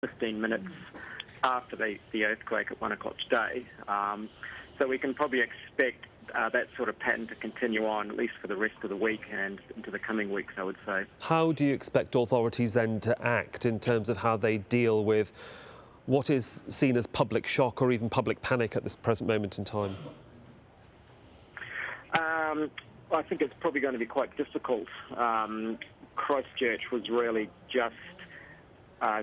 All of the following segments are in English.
15 minutes after the earthquake at 1 o'clock today. So we can probably expect that sort of pattern to continue on, at least for the rest of the week and into the coming weeks, I would say. How do you expect authorities then to act in terms of how they deal with what is seen as public shock or even public panic at this present moment in time? I think it's probably going to be quite difficult. Christchurch was really just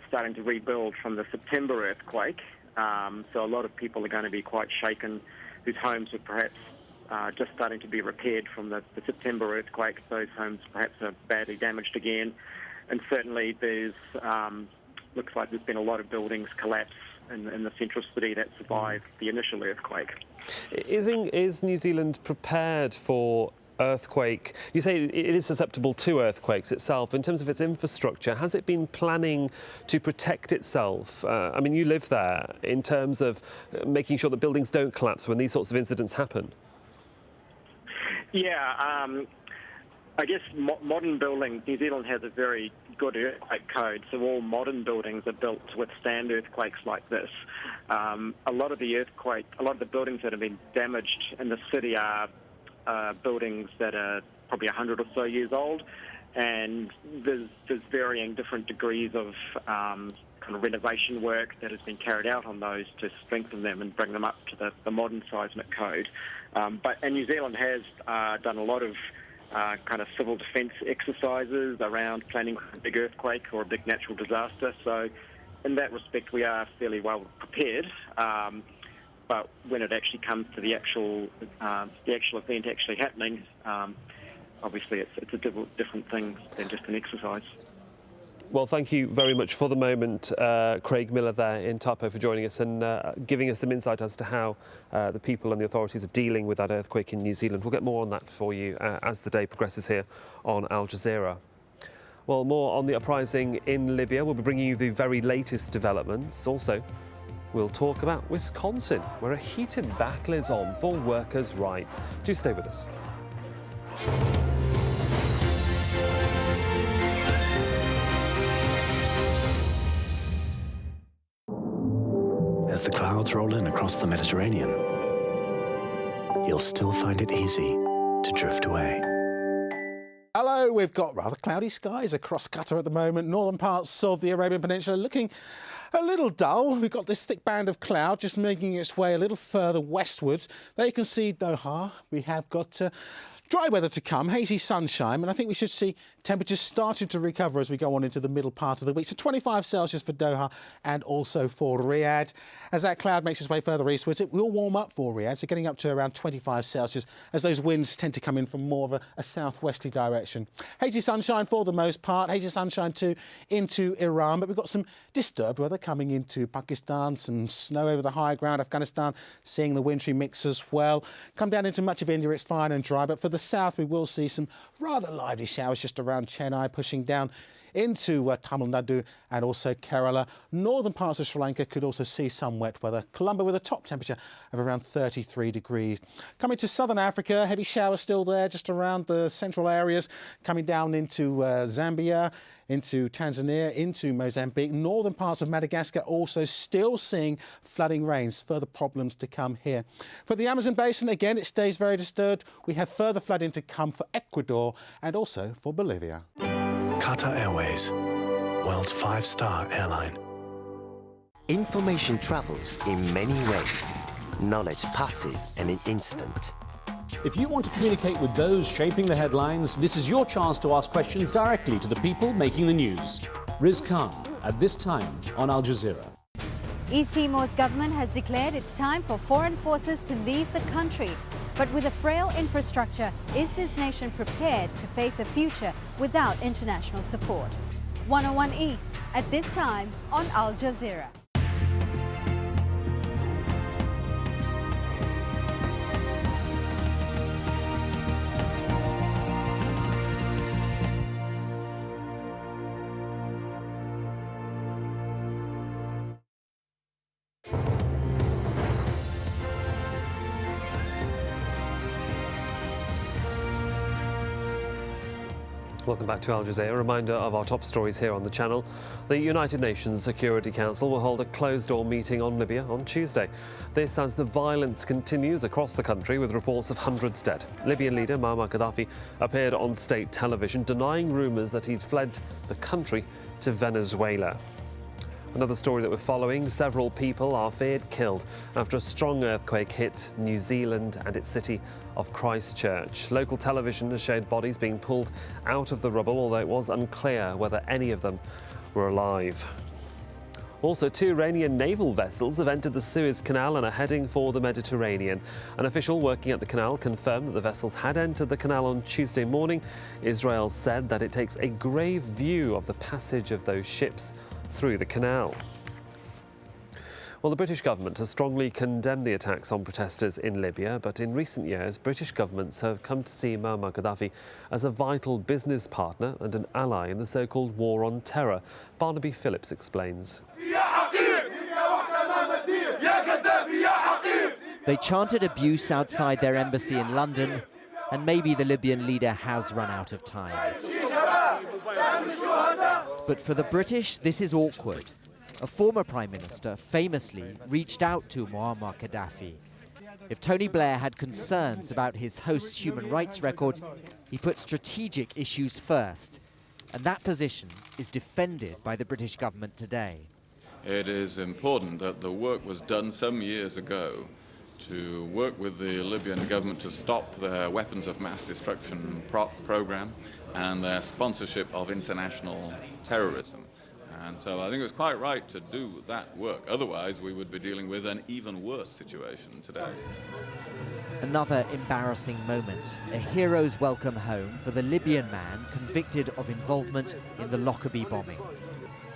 starting to rebuild from the September earthquake, so a lot of people are going to be quite shaken, whose homes were perhaps just starting to be repaired from the September earthquake. Those homes perhaps are badly damaged again, and certainly there's looks like there's been a lot of buildings collapse in the central city that survived the initial earthquake. Is New Zealand prepared for earthquake? You say it is susceptible to earthquakes itself. In terms of its infrastructure, has it been planning to protect itself? I mean, you live there, in terms of making sure that buildings don't collapse when these sorts of incidents happen. Yeah, I guess modern buildings, New Zealand has a very good earthquake code, so all modern buildings are built to withstand earthquakes like this. A lot of the buildings that have been damaged in the city are buildings that are probably 100 or so years old, and there's varying different degrees of kind of renovation work that has been carried out on those to strengthen them and bring them up to the modern seismic code. And New Zealand has done a lot of kind of civil defence exercises around planning for a big earthquake or a big natural disaster. So in that respect, we are fairly well prepared. But when it actually comes to the actual event actually happening, obviously it's a different thing than just an exercise. Well, thank you very much for the moment, Craig Miller there in Taupo, for joining us and giving us some insight as to how the people and the authorities are dealing with that earthquake in New Zealand. We'll get more on that for you as the day progresses here on Al Jazeera. Well, more on the uprising in Libya. We'll be bringing you the very latest developments. Also, we'll talk about Wisconsin, where a heated battle is on for workers' rights. Do stay with us. As the clouds roll in across the Mediterranean, you'll still find it easy to drift away. Hello, we've got rather cloudy skies across Qatar at the moment. Northern parts of the Arabian Peninsula looking a little dull. We've got this thick band of cloud just making its way a little further westwards. There you can see Doha. We have got dry weather to come, hazy sunshine, and I think we should see temperatures starting to recover as we go on into the middle part of the week. So 25 Celsius for Doha and also for Riyadh. As that cloud makes its way further eastwards, it will warm up for Riyadh, so getting up to around 25 Celsius as those winds tend to come in from more of a southwesterly direction. Hazy sunshine for the most part, hazy sunshine too into Iran, but we've got some disturbed weather coming into Pakistan, some snow over the high ground, Afghanistan seeing the wintry mix as well. Come down into much of India, it's fine and dry, but for the south we will see some rather lively showers just around Chennai, pushing down into Tamil Nadu and also Kerala. Northern parts of Sri Lanka could also see some wet weather. Colombo with a top temperature of around 33 degrees. Coming to southern Africa, heavy showers still there just around the central areas. Coming down into Zambia, into Tanzania, into Mozambique. Northern parts of Madagascar also still seeing flooding rains. Further problems to come here. For the Amazon basin, again, it stays very disturbed. We have further flooding to come for Ecuador and also for Bolivia. Qatar Airways, world's 5-star airline. Information travels in many ways. Knowledge passes in an instant. If you want to communicate with those shaping the headlines, this is your chance to ask questions directly to the people making the news. Riz Khan, at this time on Al Jazeera. East Timor's government has declared it's time for foreign forces to leave the country. But with a frail infrastructure, is this nation prepared to face a future without international support? 101 East, at this time on Al Jazeera. Welcome back to Al Jazeera. A reminder of our top stories here on the channel. The United Nations Security Council will hold a closed-door meeting on Libya on Tuesday. This as the violence continues across the country with reports of hundreds dead. Libyan leader Muammar Gaddafi appeared on state television denying rumours that he'd fled the country to Venezuela. Another story that we're following, several people are feared killed after a strong earthquake hit New Zealand and its city of Christchurch. Local television has showed bodies being pulled out of the rubble, although it was unclear whether any of them were alive. Also, 2 Iranian naval vessels have entered the Suez Canal and are heading for the Mediterranean. An official working at the canal confirmed that the vessels had entered the canal on Tuesday morning. Israel said that it takes a grave view of the passage of those ships through the canal. Well, the British government has strongly condemned the attacks on protesters in Libya, but in recent years, British governments have come to see Muammar Gaddafi as a vital business partner and an ally in the so-called war on terror. Barnaby Phillips explains. They chanted abuse outside their embassy in London, and maybe the Libyan leader has run out of time. But for the British, this is awkward. A former Prime Minister famously reached out to Muammar Gaddafi. If Tony Blair had concerns about his host's human rights record, he put strategic issues first. And that position is defended by the British government today. It is important that the work was done some years ago to work with the Libyan government to stop their weapons of mass destruction program and their sponsorship of international terrorism. And so I think it was quite right to do that work. Otherwise, we would be dealing with an even worse situation today. Another embarrassing moment, a hero's welcome home for the Libyan man convicted of involvement in the Lockerbie bombing.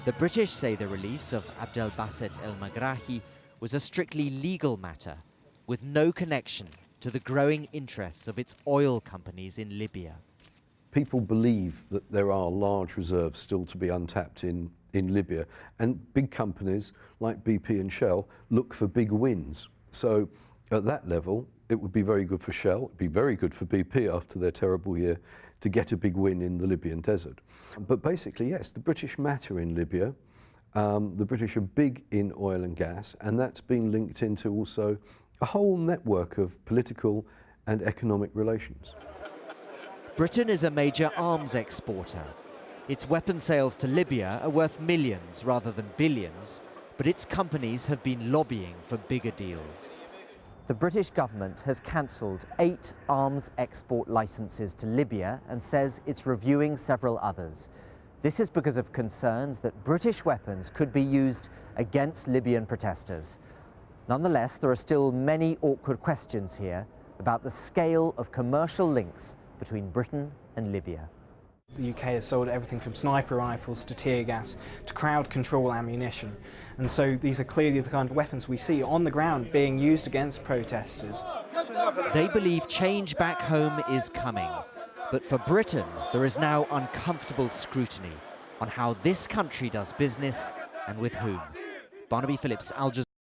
The British say the release of Abdelbasset El-Magrahi was a strictly legal matter, with no connection to the growing interests of its oil companies in Libya. People believe that there are large reserves still to be untapped in Libya, and big companies like BP and Shell look for big wins. So at that level, it would be very good for Shell, it would be very good for BP after their terrible year to get a big win in the Libyan desert. But basically, yes, the British matter in Libya. The British are big in oil and gas, and that's been linked into also a whole network of political and economic relations. Britain is a major arms exporter. Its weapon sales to Libya are worth millions rather than billions, but its companies have been lobbying for bigger deals. The British government has cancelled 8 arms export licenses to Libya and says it's reviewing several others. This is because of concerns that British weapons could be used against Libyan protesters. Nonetheless, there are still many awkward questions here about the scale of commercial links between Britain and Libya. The UK has sold everything from sniper rifles to tear gas to crowd control ammunition. And so these are clearly the kind of weapons we see on the ground being used against protesters. They believe change back home is coming. But for Britain, there is now uncomfortable scrutiny on how this country does business and with whom. Barnaby Phillips, AlJazeera.